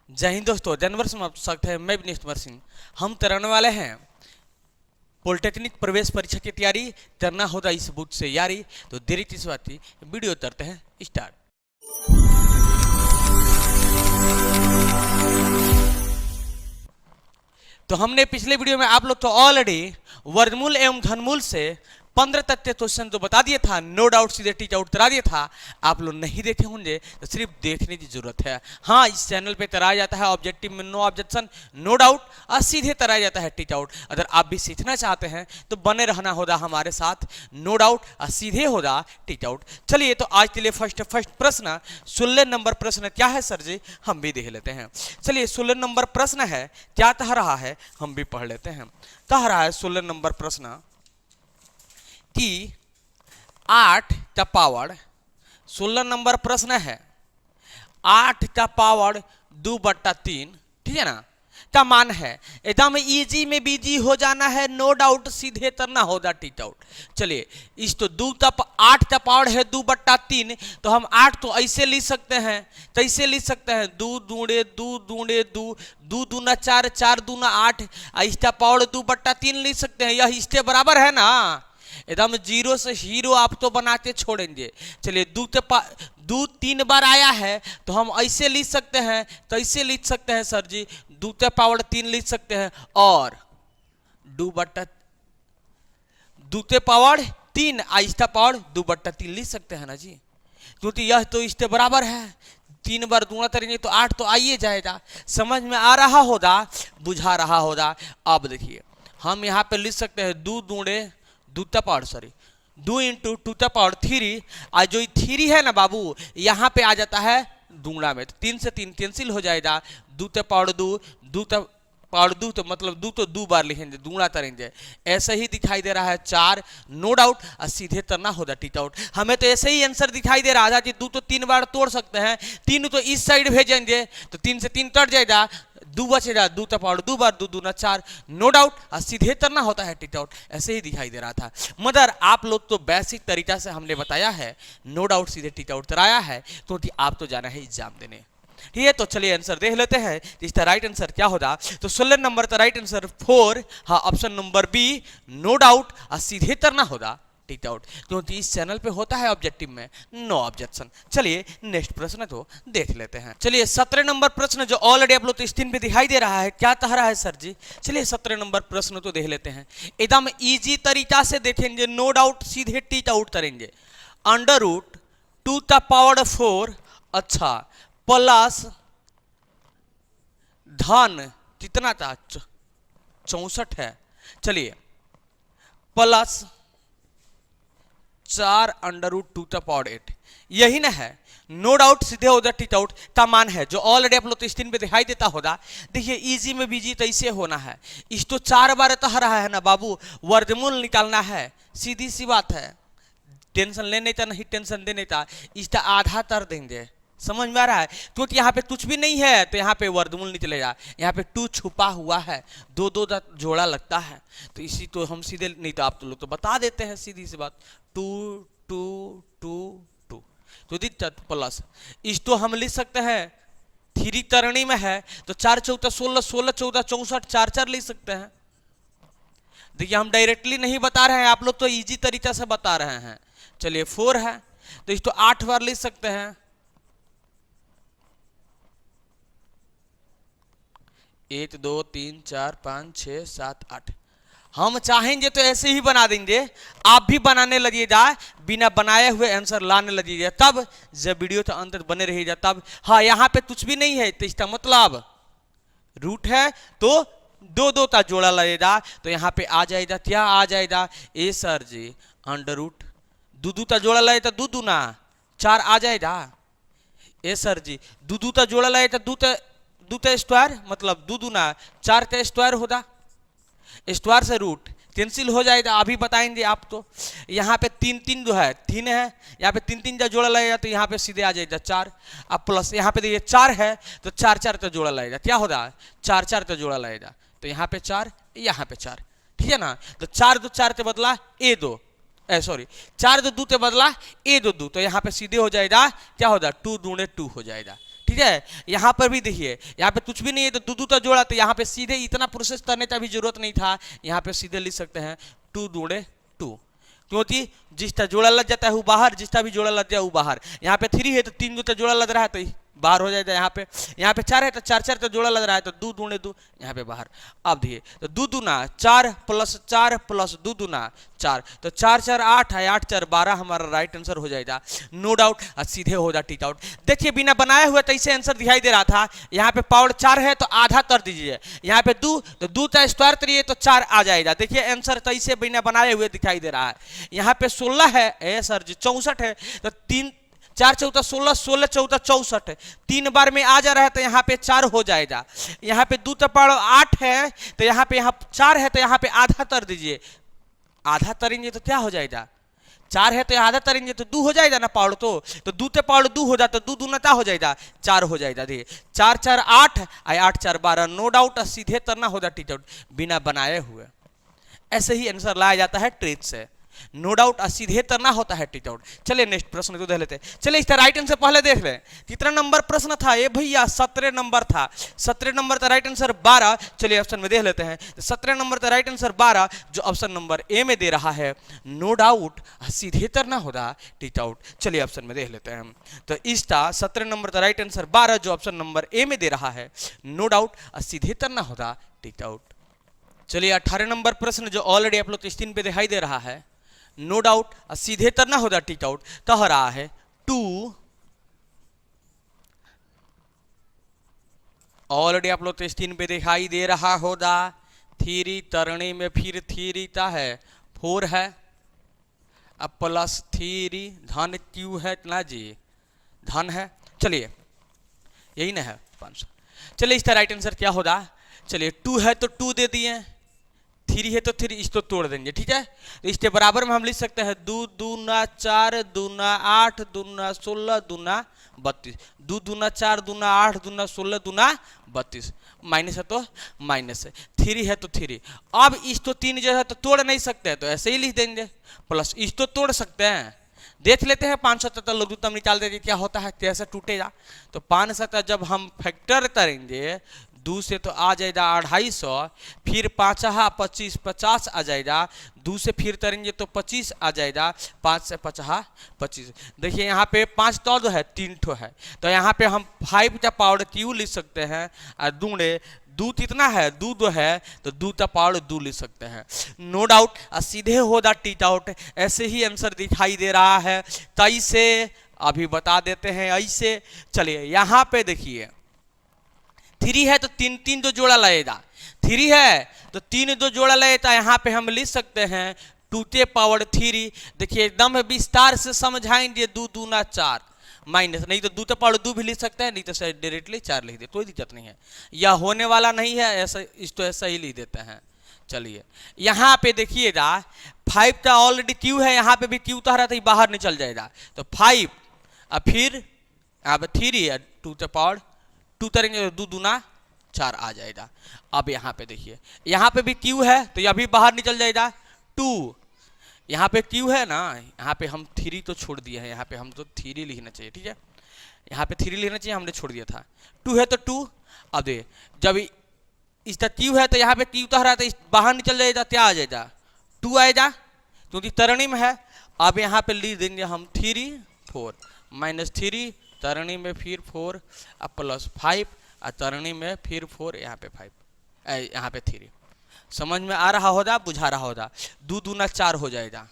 जय हिंद दोस्तों, जनवर्ष में आपका स्वागत है। मैं विनेश कुमार सिंह। हम तैरने वाले हैं पॉलिटेक्निक प्रवेश परीक्षा की तैयारी। करना होगा इस बुक से यारी। तो देरी किस बात की, वीडियो करते हैं स्टार्ट। तो हमने पिछले वीडियो में आप लोग तो ऑलरेडी वर्गमूल एवं घनमूल से 15 तथ्य क्वेश्चन तो बता दिया था, नो डाउट सीधे टीच आउट करा दिया था। आप लोग नहीं देखे होंगे तो सिर्फ देखने की जरूरत है। हाँ, इस चैनल पे कराया जाता है ऑब्जेक्टिव में नो ऑब्जेक्शन नो डाउट और सीधे कराया जाता है टीच आउट। अगर आप भी सीखना चाहते हैं तो बने रहना होगा हमारे साथ, नो डाउट और सीधे होगा टीच आउट। चलिए तो आज के लिए फर्स्ट प्रश्न 16 नंबर प्रश्न क्या है सर जी, हम भी देख लेते हैं। चलिए 16 नंबर प्रश्न है, क्या कह रहा है हम भी पढ़ लेते हैं। कह रहा है 16 नंबर प्रश्न कि 8 का पावर 16 नंबर प्रश्न है 8 का पावर 2/3, ठीक है ना, का मान है। एकदम इजी में बिजी हो जाना है, नो डाउट सीधे करना होगा टीच आउट। चलिए इस तो 8 का पावर है 2/3, तो हम 8 तो ऐसे लिख सकते हैं, कैसे लिख सकते हैं, 2 दूणे 2 दूणे 2, 2 दूना 4, 4 दूना 8, इसका पावर 2/3 लिख सकते हैं। यह इसके बराबर है ना। एकदम जीरो से हीरो आप तो बनाते छोड़ेंगे। चलिए 2 3 बार आया है तो हम ऐसे लिख सकते हैं, कैसे लिख सकते हैं सर जी, 2 के पावर 3 लिख सकते हैं और 2 के पावर 3 इसका पावर 2/3 लिख सकते हैं ना जी, क्योंकि यह तो इसके बराबर है। 3 बार दूना करेंगे तो 8 तो आइए जाएगा। समझ में आ रहा होगा, बुझा रहा होगा। अब देखिए हम यहाँ पे लिख सकते हैं 2 दूणे 2 इंटू 2 पावर 3। आज जो 3 है ना बाबू, यहाँ पे आ जाता है दूंगड़ा में, तो 3 से 3 कैंसिल हो जाएगा। 2 पावर 2 पावर 2, तो मतलब 2 तो 2 बार लिखेंगे, दूंगड़ा करेंगे। ऐसे ही दिखाई दे रहा है 4, नो डाउट और सीधे करना होगा टीच आउट। हमें तो ऐसे ही आंसर दिखाई दे रहा था कि 2 तो 3 बार तोड़ सकते हैं, 3 तो इस साइड भेजेंगे तो 3 से 3 कट जाएगा, 2 बचेगा, 2 का पावर 2 बार 2 दूना 4, नो डाउट और सीधे करना होता है टीच आउट। ऐसे ही दिखाई दे रहा था, मगर आप लोग तो बेसिक तरीका से हमने बताया है, नो डाउट सीधे टीच आउट कराया है, क्योंकि आप तो जाना है एग्जाम देने। ठीक है, तो चलिए आंसर देख लेते हैं इसका राइट आंसर क्या होगा। तो 16 नंबर का राइट आंसर 4, हाँ option number B, no doubt और सीधे करना होगा टीच आउट, क्योंकि इस चैनल पे होता है ऑब्जेक्टिव में नो ऑब्जेक्शन। चलिए नेक्स्ट प्रश्न तो देख लेते हैं। चलिए 17 नंबर प्रश्न जो ऑलरेडी आप लोग स्क्रीन पे दिखाई दे रहा है, क्या कह रहा है सर जी। चलिए 17 नंबर प्रश्न तो देख लेते हैं। एकदम इजी तरीका से देखेंगे, नो डाउट सीधे टीच आउट करेंगे। √2 का पावर 4, अच्छा, प्लस धन कितना था 64 है। चलिए प्लस 4 √2 का पावर 8, यही ना है। नो डाउट सीधे होगा टीच आउट का मान है, जो ऑलरेडी आप लोग तो स्क्रीन पे दिखाई देता होगा। देखिए इजी में बिजी तो ऐसे होना है। इस तो 4 बार कह रहा है ना बाबू, वर्गमूल निकालना है, सीधी सी बात है। टेंशन लेने का नहीं, टेंशन देने का, इसका आधा कर देंगे। समझ में आ रहा है, क्योंकि यहाँ पे कुछ भी नहीं है तो यहाँ पे वर्गमूल निकलेगा। यहाँ पे 2 छुपा हुआ है, 2 का जोड़ा लगता है, तो इसी तो हम सीधे, नहीं तो आप तो लोग तो बता देते हैं सीधी सी बात, 2 2 2 2 तो दिक्कत प्लस इस तो हम लिख सकते हैं 3 तरणी में है तो 4 × 4 = 16, 16 × 14 = 64, 4 4 लिख सकते हैं। देखिए हम डायरेक्टली नहीं बता रहे हैं, आप लोग तो इजी तरीका से बता रहे हैं। चलिए 4 है तो इस तो 8 बार लिख सकते हैं, 1 2 3 4 5 6 7 8। हम चाहेंगे तो ऐसे ही बना देंगे, आप भी बनाने लगिएगा, बिना बनाए हुए आंसर लाने लगिएगा, तब जब वीडियो तो अंत बने रहिएगा तब। हाँ यहाँ पे कुछ भी नहीं है तो इसका मतलब रूट है तो 2 का जोड़ा लगेगा, तो यहाँ पे आ जाएगा, क्या आ जाएगा ए सर जी, √, 2 का जोड़ा लगे तो 2 दूना 4 आ जाएगा। ए सर जी 2 का जोड़ा लगे तो 2 का स्क्वायर, मतलब 2 दूना 4 का स्क्वायर होगा। स्क्वायर से रूट कैंसिल हो जाएगा, अभी बताएंगे आप तो। यहाँ पे 3 3 जो है 3 है, यहाँ पे 3 3 का जोड़ा लगेगा तो यहाँ पे सीधे आ जाएगा 4। अब प्लस यहाँ पे देखिए 4 है तो 4 4 का जोड़ा लगेगा, क्या होगा 4 4 का जोड़ा लगेगा, तो यहाँ पे 4 यहाँ पे 4, ठीक है ना। तो 4 2 4 के बदला A2, सॉरी 4 2 2 के बदला A2 2, तो यहाँ पे सीधे हो जाएगा, क्या होगा 2 दूणे 2 हो जाएगा। ठीक है। यहाँ पर भी देखिए, यहाँ पे कुछ भी नहीं है तो दू तो जोड़ा, तो यहाँ पे सीधे इतना प्रोसेस करने का भी जरूरत नहीं था, यहाँ पे सीधे लिख सकते हैं 2 दूणे 2, क्योंकि जिसका जोड़ा लग जाता है वो बाहर, जिसका भी जोड़ा लग जाए वो बाहर। यहाँ पे 3 है तो 3 जो जोड़ा लग रहा है तो बाहर हो जाएगा। यहाँ पे 4 है तो 4 तो जोड़ा लग रहा है तो 2 दूणे 2 यहाँ पे बाहर। अब देखिए तो 2 दूना 4 प्लस 4 प्लस 2 दूना 4, तो 4 4 8 है, 8 4 12 हमारा राइट आंसर हो जाएगा, नो डाउट। सीधे हो जाए टिक आउट। देखिए बिना बनाए हुए तैसे आंसर दिखाई दे रहा था। यहाँ पे पावर 4 है तो आधा कर दीजिए, यहाँ पे 2 तो 2 का स्क्वायर करिए तो 4 आ जाएगा। देखिए आंसर तैसे बिना बनाए हुए दिखाई दे रहा है। यहाँ पे 16 है सर जी 64 है तो 3 4 14 16 16 14 64 है, 3 बार में आ जा रहा है तो यहाँ पे 4 हो जाएगा। यहाँ पे 2 तो पावर 8 है तो यहाँ पे 4 है तो यहाँ पे आधा कर दीजिए, आधा तरेंगे तो क्या हो जाएगा, 4 है तो आधा तरेंगे तो 2 हो जाएगा ना पावर, तो 2 ते पावर 2 हो जाता, 2 दूना क्या हो जाएगा 4 हो जाएगा। देखिए 4 4 8 8 4 12, नो डाउट सीधे तरना हो जाता टीचर बिना बनाए हुए। ऐसे ही आंसर लाया जाता है ट्रिक से, नो डाउट सीधे तरना होता है टिक आउट। चलिए नेक्स्ट प्रश्न को देख लेते हैं। चलिए इसका राइट आंसर पहले देख लें, कितना नंबर प्रश्न था ये भैया, 17 नंबर था। 17 नंबर था, राइट आंसर 12। चलिए ऑप्शन में देख लेते हैं, 17 नंबर था, राइट आंसर 12 जो ऑप्शन नंबर ए में दे रहा है, नो डाउट सीधे तरना होगा टिक आउट। चलिए ऑप्शन में देख लेते हैं, तो इसका 17 नंबर था, राइट आंसर 12 जो ऑप्शन नंबर ए में दे रहा है, नो डाउट सीधे तरना होगा टिक आउट। चलिए 18 नंबर प्रश्न जो ऑलरेडी आप लोग को स्क्रीन पे दिखाई दे रहा है, नो डाउट सीधे तरना होगा टिक आउट। कह रहा है 2, ऑलरेडी आप लोग तो स्क्रीन पे दिखाई दे रहा होगा, 3 तरने में फिर 3 का है 4 है, अब प्लस 3 धन क्यू है ना जी, धन है। चलिए यही ना है 500। चलिए इसका राइट आंसर क्या होगा, चलिए 2 है तो 2 दे दिए, 3 है तो 3 इसको तोड़ देंगे, ठीक है। तो इसके बराबर में हम लिख सकते हैं 2 दूना 4 दूना 8 दूना 16 दूना 32, 2 दूना 4 दूना 8 दूना 16 दूना 32, माइनस है तो माइनस है, 3 है तो 3। अब इसको 3 जो है तो तोड़ नहीं सकते हैं तो ऐसे ही लिख देंगे, प्लस इसको तोड़ सकते हैं, देख लेते हैं 570 लघुत्तम निकाल देंगे क्या होता है, कैसे टूटेगा। तो 570 जब हम फैक्टर करेंगे 2 से तो आ जाएगा 250, फिर 5 25 50 आ जाएगा, 2 से फिर करेंगे तो 25 आ जाएगा, 5 से 50 25। देखिए यहाँ पे 5 तो है 3 ठो है, तो यहाँ पे हम 5 का पावर क्यू लिख सकते हैं, और दूने 2 कितना है 2 है तो 2 का पावर 2 लिख सकते हैं, नो डाउट सीधे होगा टिक आउट। ऐसे ही आंसर दिखाई दे रहा है, कैसे अभी बता देते हैं ऐसे। चलिए यहाँ पे देखिए 3 है तो 3 3 जो जोड़ा लगेगा, 3 है तो 3 जो जोड़ा लगेगा, यहाँ पे हम लिख सकते हैं 2 के पावर 3। देखिए एकदम विस्तार से समझाएंगे, 2 दूना 4 माइनस, नहीं तो 2 के पावर 2 भी लिख सकते हैं, नहीं तो डायरेक्टली 4 लिख दे, कोई दिक्कत नहीं है, यह होने वाला नहीं है, ऐसा इसको ऐसा ही लिख देते हैं। चलिए यहाँ पे देखिएगा 5 का ऑलरेडी क्यू है, यहाँ पे भी क्यू तो रहा था बाहर निकल जाएगा, तो 5 और फिर यहाँ पे 3 है, 2 के पावर 2 करेंगे तो 2 दूना 4 आ जाएगा। अब यहाँ पे देखिए यहाँ पे भी क्यू है तो यह भी बाहर निकल जाएगा, 2 यहाँ पे क्यू है ना, यहाँ पे हम 3 तो छोड़ दिए हैं, यहाँ पे हम तो 3 लिखना चाहिए, ठीक है, यहाँ पे 3 लिखना चाहिए, हमने छोड़ दिया था। 2 है तो 2, अब दे जब इसका क्यू है तो यहाँ पे क्यू तो रहा तो बाहर निकल जाएगा, क्या आ जाएगा 2 आएगा, क्योंकि तरणी में है। अब यहाँ पे लिख देंगे हम 3 4 माइनस 3 तरणी में फिर 4 अब प्लस 5 और तरणी में फिर 4, यहाँ पे 5 यहाँ पे 3। समझ में आ रहा होगा, बुझा रहा होगा, 2 दूना 4 हो जाएगा।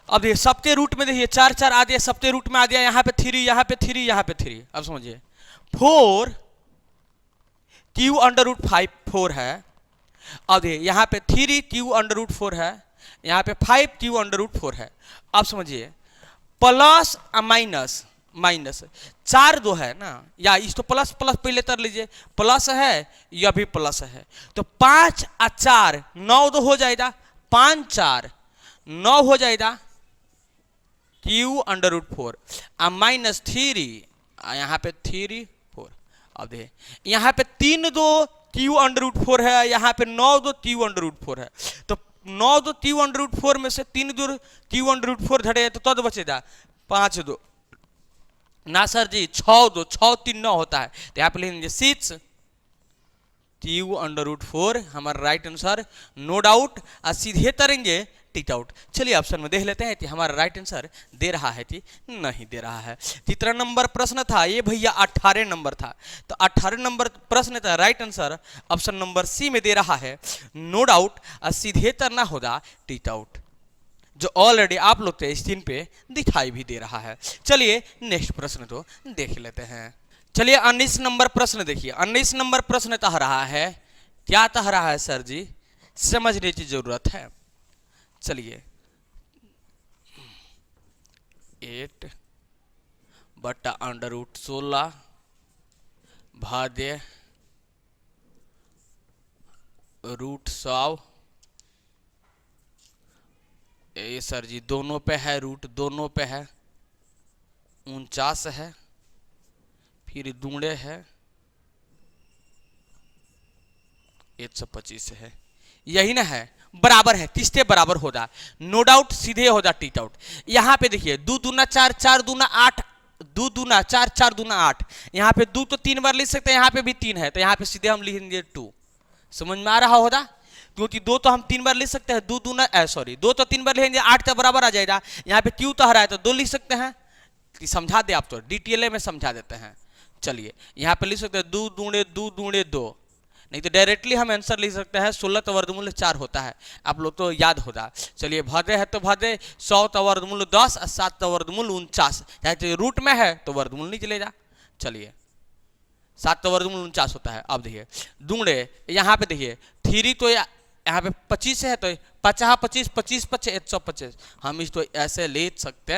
अब देखिए सप्ते रूट में देखिए 4 4 आ दिया, सप्ते रूट में आ दिया, यहाँ पे 3 यहाँ पे 3 यहाँ पे 3। अब समझिए 4 क्यू अंडर रूट 5 4 है, अब देखिए यहाँ पे 3 क्यू अंडर रूट 4 है, यहाँ पे 5 क्यू अंडर रूट 4 है। अब समझिए प्लस माइनस माइनस 4 2 है ना, या इसको प्लस प्लस पहले कर लीजिए, प्लस है यह भी प्लस है, तो 5 और 4 9 2 हो जाएगा, 5 4 9 हो जाएगा, क्यू अंडर रूट 4 और माइनस 3 यहाँ पे 3 4। अब देखिए यहाँ पे 3 2 क्यू अंडर रूट 4 है, यहाँ पे 9 2 क्यू अंडर रूट 4 है, तो 9 2 क्यू अंडर रूट 4 में से 3 2 क्यू अंडर रूट 4 धड़े तो तद बचेगा 5 2 ना सर जी 6 2 6 3 9 होता है, तो यहाँ पे लिखेंगे 6 क्यू अंडर रूट 4 हमारा राइट आंसर, नो डाउट। सीधे तरेंगे टिक आउट। चलिए ऑप्शन में देख लेते हैं कि हमारा राइट आंसर दे रहा है कि नहीं दे रहा है। कितना नंबर प्रश्न था ये भैया? 18 नंबर था, तो 18 नंबर प्रश्न था, right answer option number C में दे रहा है, नो डाउट। सीधे तरना होगा टिक आउट, जो ऑलरेडी आप लोग के स्क्रीन पे दिखाई भी दे रहा है। चलिए नेक्स्ट प्रश्न तो देख लेते हैं। चलिए 19 नंबर प्रश्न देखिए। 19 नंबर प्रश्न कह रहा है, क्या कह रहा है सर जी? समझने की जरूरत है। चलिए 8 बटा अंडर रूट 16 भाज्य रूट 100। ये सर जी दोनों पे है, रूट दोनों पे है, 49 है, फिर दूड़े है 125 है, यही ना है, बराबर है, किसके बराबर होगा? नो डाउट सीधे होगा टिक आउट। यहाँ पे देखिए 2 दूना 4 4 दूना 8, 2 दूना 4 4 दूना 8, यहाँ पे 2 तो 3 बार लिख सकते हैं, यहाँ पे भी 3 है, तो यहाँ पे सीधे हम लिखेंगे 2। समझ में आ रहा होगा? क्योंकि 2 तो हम 3 बार लिख सकते हैं, 2 दूना 2 तो 3 बार लिखेंगे 8 के बराबर आ जाएगा। यहाँ पे क्यू तो हरा है तो 2 लिख सकते हैं, समझा दे आप तो डिटेल में समझा देते हैं। चलिए यहाँ पे लिख सकते हैं 2 दूणे 2 दूणे 2, नहीं तो डायरेक्टली हम आंसर लिख सकते हैं 16 तो वर्गमूल 4 होता है, आप लोग तो याद होगा। चलिए भादे है तो भादे 100 तो वर्गमूल 10 और 7 तो वर्गमूल 49, चाहे रूट में है तो वर्गमूल नहीं चलेगा। चलिए 7 तो वर्गमूल 49 होता है। अब देखिए दूड़े, यहाँ पे देखिए 3 तो यहाँ पे 25 है, तो 50 25 25 25 125, हम इसको ऐसे ले सकते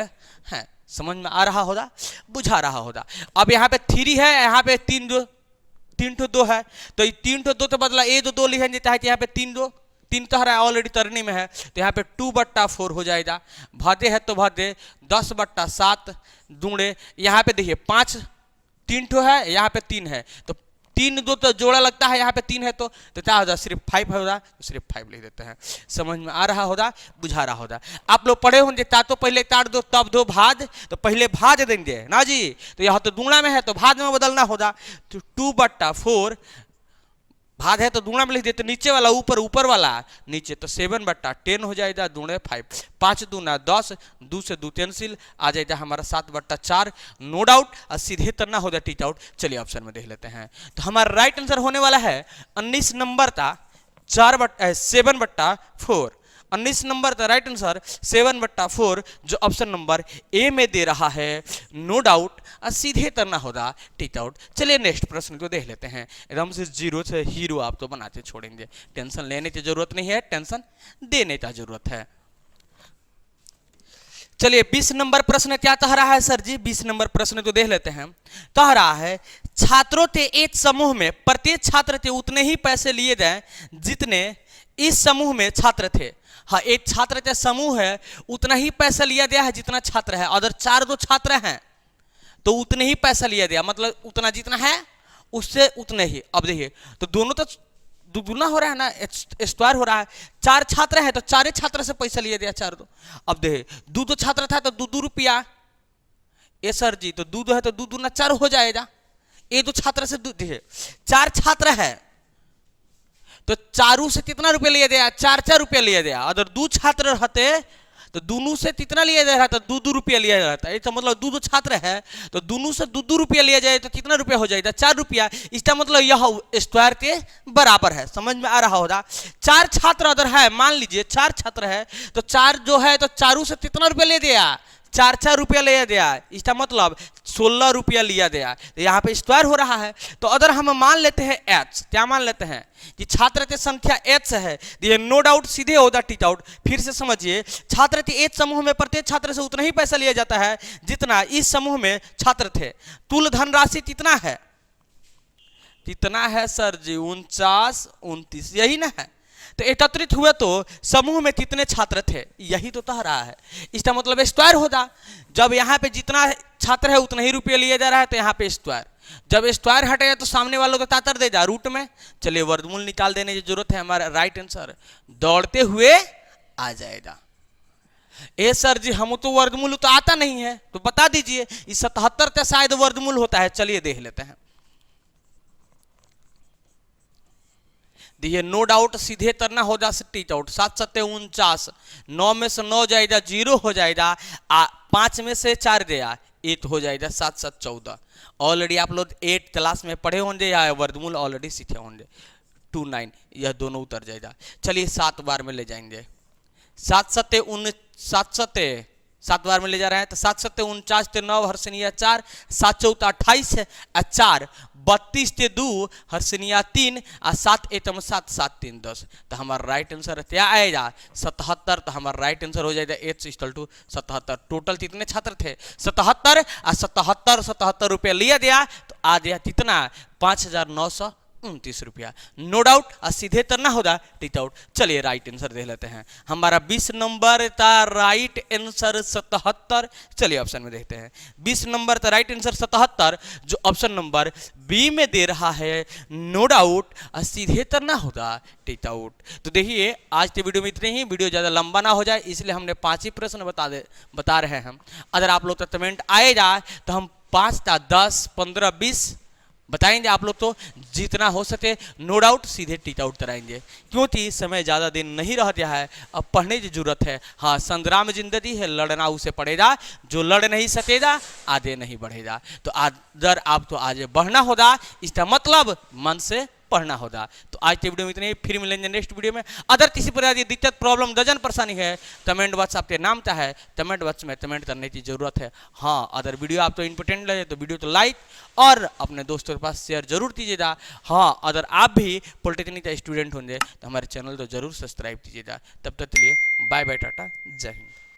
हैं। समझ में आ रहा होगा, बुझा रहा होगा। अब यहाँ पे 3 है, यहाँ पे 3 2 2 है, तो 3 2 तो बदला ए 2 लिखेंगे, चाहे यहाँ पे 3 2 3 तो हरा ऑलरेडी तरनी में है, तो यहाँ पे 2 बट्टा 4 हो जाएगा। भादे है तो भादे 10 बट्टा 7 दूड़े, यहाँ पे देखिए 5 3 है, यहाँ पे 3 है, तो 3 2 तो जोड़ा लगता है, यहाँ पे 3 है, तो क्या होगा? सिर्फ 5 होगा, तो सिर्फ 5 लिख देते हैं। समझ में आ रहा होगा, बुझा रहा होगा। आप लोग पढ़े होंगे ता तो पहले ताड़ दो तब दो भाद, तो पहले भाद देंगे ना जी, तो यहाँ तो दूना में है तो भाद में बदलना होगा, तो 2 बट्टा 4 भाद है तो दूना में लिख देते, नीचे वाला ऊपर, ऊपर वाला नीचे, तो 7 बट्टा 10 हो जाएगा, दूणे 5, 5 दूना 10, 2 से 2 कैंसिल, आ जाएगा हमारा 7 बट्टा 4, नो डाउट। और सीधे तरना हो जाए टिक आउट। चलिए ऑप्शन में देख लेते हैं, तो हमारा राइट आंसर होने वाला है 19 नंबर था 7 बट्टा 4। 19 नंबर था राइट आंसर 7 बट्टा 4, जो ऑप्शन नंबर ए में दे रहा है, नो डाउट। सीधे तरना होगा टिक आउट। चलिए नेक्स्ट प्रश्न को देख लेते हैं। एकदम से 0 से हीरो आप तो बनाते छोड़ेंगे, टेंशन लेने की जरूरत नहीं है, टेंशन देने का जरूरत है। चलिए 20 नंबर प्रश्न क्या कह रहा है सर जी? 20 नंबर प्रश्न को देख लेते हैं। कह रहा है छात्रों के एक समूह में प्रत्येक छात्र के उतने ही पैसे लिए जाए जितने इस समूह में छात्र थे। हाँ, एक छात्र का समूह है, उतना ही पैसा लिया गया है जितना छात्र है। अगर 4 2 छात्र हैं तो उतने ही पैसा लिया गया, मतलब उतना जितना है उससे उतने ही। अब देखिए तो दोनों तो दुगुना हो रहा है ना, स्क्वायर हो रहा है। 4 छात्र हैं तो 4 छात्र से पैसा लिया गया 4 2। अब देखिए 2 2 छात्र था तो 2 2 रुपया, ए सर जी तो 2 2 है तो 2 दूना 4 हो जाएगा। ए 2 छात्र से देखिए 4 छात्र है तो 4 से कितना रुपया लिया गया? 4 4 रुपया लिया गया। अगर 2 छात्र रहते तो दोनों से कितना लिया जा रहा था? 2 2 रुपया लिया जाता है। इसका मतलब 2 2 छात्र है तो दोनों से 2 2 रुपया लिया जाए तो कितना रुपया हो जाएगा? 4 रुपया। इसका मतलब यह स्क्वायर के बराबर है। समझ में आ रहा होगा। 4 छात्र अगर है, मान लीजिए 4 छात्र है तो 4 जो है तो 4 से कितना रुपया ले दिया? 4 4 रुपया लिया गया। इसका मतलब 16 रुपया लिया गया। तो यहाँ पे स्क्वायर हो रहा है। तो अगर हम मान लेते हैं एच, क्या मान लेते हैं कि छात्र की संख्या एच है, ये नो डाउट सीधे होगा टिक आउट। फिर से समझिए, छात्र के एक समूह में प्रत्येक छात्र से उतना ही पैसा लिया जाता है जितना इस समूह में छात्र थे। कुल धनराशि कितना है? कितना है सर जी? 49 29, यही ना है। तो एकत्रित हुए तो समूह में कितने छात्र थे, यही तो कह रहा है। इसका मतलब स्क्वायर होगा। जब यहाँ पे जितना छात्र है उतना ही रुपये लिया जा रहा है, तो यहाँ पे स्क्वायर, जब स्क्वायर हटेगा तो सामने वालों को तातर दे जा रूट में। चलिए वर्गमूल निकाल देने की जरूरत है, हमारा राइट आंसर दौड़ते हुए आ जाएगा। ए सर जी हम तो वर्गमूल तो आता नहीं है, तो बता दीजिए। इस 77 का शायद वर्गमूल होता है, चलिए देख लेते हैं। देखिए नो डाउट सीधे तरना हो जा टीच आउट। 7 7 49, 9 में से 9 जाएगा 0 हो जाएगा, 5 में से 4 गया 8 हो जाएगा, 7 7 14। ऑलरेडी आप लोग 8 क्लास में पढ़े होंगे या वर्गमूल ऑलरेडी सीखे होंगे। 2 9 यह दोनों उतर जाएगा। चलिए 7 बार में ले जाएंगे। 7 7 7 बार में ले जा रहे हैं, तो 7 7 49 9 हर्षणीय 4, 7 4 28 है 4, 32 से 2 हर्षणीय 3 और 7 एतम 7 7 3 10। तो हमारा राइट आंसर क्या आएगा 77। तो हमारा राइट आंसर हो जाएगा एच इक्वल टू 77। टोटल कितने छात्र थे 77 और 77 रुपया लिया गया, तो आ गया कितना 5929 रुपया। नो डाउट और सीधे तरना होगा टिक आउट। चलिए राइट आंसर देख लेते हैं। हमारा 20 नंबर था राइट आंसर 77। चलिए ऑप्शन में देखते हैं। 20 नंबर था राइट आंसर 77, जो ऑप्शन नंबर बी में दे रहा है। नो डाउट और सीधे तरना होगा टिक आउट। तो देखिए आज के वीडियो में इतने ही, वीडियो ज़्यादा लंबा ना हो जाए इसलिए हमने 5 ही प्रश्न बता रहे हैं हम। अगर आप लोग का कमेंट आएगा तो हम 5 था 10 15 20 बताएंगे। आप लोग तो जितना हो सके नो डाउट सीधे टिक आउट कराएंगे, क्योंकि समय ज़्यादा दिन नहीं रह गया है, अब पढ़ने की जरूरत है। हाँ संग्राम जिंदगी है, लड़ना उसे पड़ेगा, जो लड़ नहीं सकेगा आगे नहीं बढ़ेगा। तो अगर आप तो आगे बढ़ना होगा, इसका मतलब मन से पढ़ना होगा। तो आज के वीडियो में इतने ही, फिर मिलेंगे नेक्स्ट वीडियो में। अगर किसी प्रकार की दिक्कत प्रॉब्लम डजन परेशानी है, कमेंट बॉक्स आपके नाम का है, कमेंट बॉक्स में कमेंट करने की जरूरत है। हाँ अगर वीडियो आप तो इंपॉर्टेंट लगे तो वीडियो तो लाइक और अपने दोस्तों के पास शेयर जरूर कीजिएगा। हाँ अगर आप भी पॉलिटेक्निक का स्टूडेंट होंगे तो हमारे चैनल तो जरूर सब्सक्राइब कीजिएगा। तब तक के लिए बाय बाय टाटा, जय हिंद।